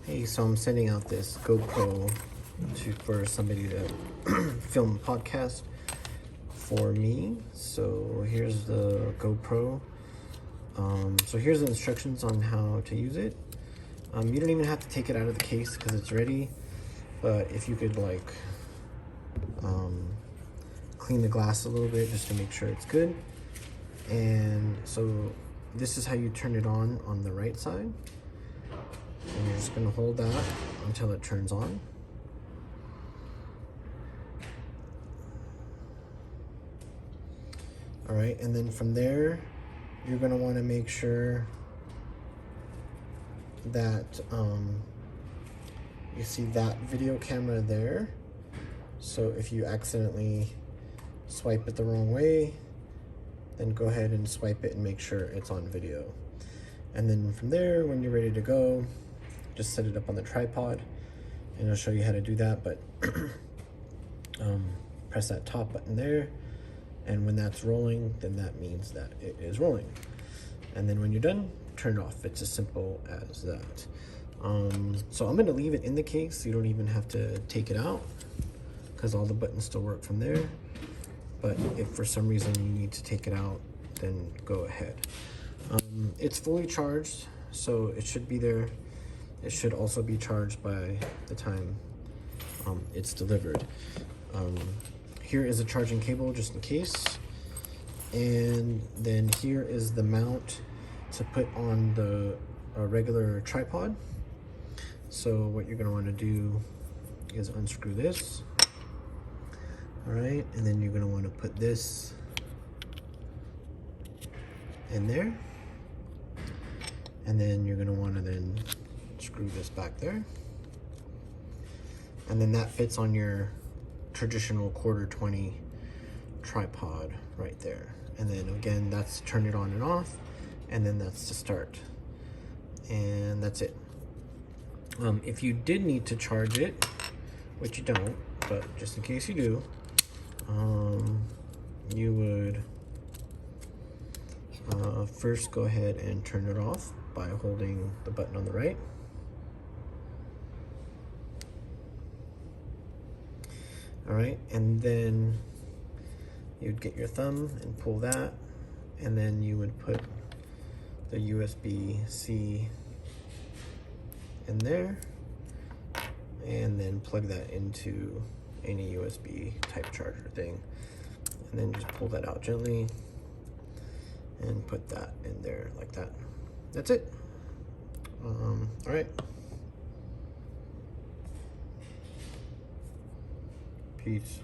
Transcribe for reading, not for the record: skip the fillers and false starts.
Hey, so I'm sending out this GoPro for somebody to film a podcast for me. So here's the GoPro. So here's the instructions on how to use it. You don't even have to take it out of the case because it's ready. But if you could clean the glass a little bit just to make sure it's good. And so this is how you turn it on the right side. And you're just going to hold that until it turns on. All right, and then from there, you're going to want to make sure that you see that video camera there. So if you accidentally swipe it the wrong way, then go ahead and swipe it and make sure it's on video. And then from there, when you're ready to go, just set it up on the tripod, and I'll show you how to do that. But press that top button there, and when that's rolling, then that means that it is rolling. And then when you're done, turn it off. It's as simple as that. So I'm going to leave it in the case. You don't even have to take it out because all the buttons still work from there. But if for some reason you need to take it out, then go ahead. It's fully charged, so it should be there. It should also be charged by the time it's delivered. Here is a charging cable just in case. And then here is the mount to put on the regular tripod. So what you're going to want to do is unscrew this. All right, and then you're going to want to put this in there. And then you're going to want to then screw this back there, and then that fits on your traditional 1/4-20 tripod right there. And then again, that's to turn it on and off, and then that's to start, and that's it. If you did need to charge it, which you don't, but just in case you do, you would first go ahead and turn it off by holding the button on the right. All right, and then you'd get your thumb and pull that, and then you would put the USB-C in there, and then plug that into any USB type charger thing, and then just pull that out gently and put that in there like that. That's it. All right. Peace.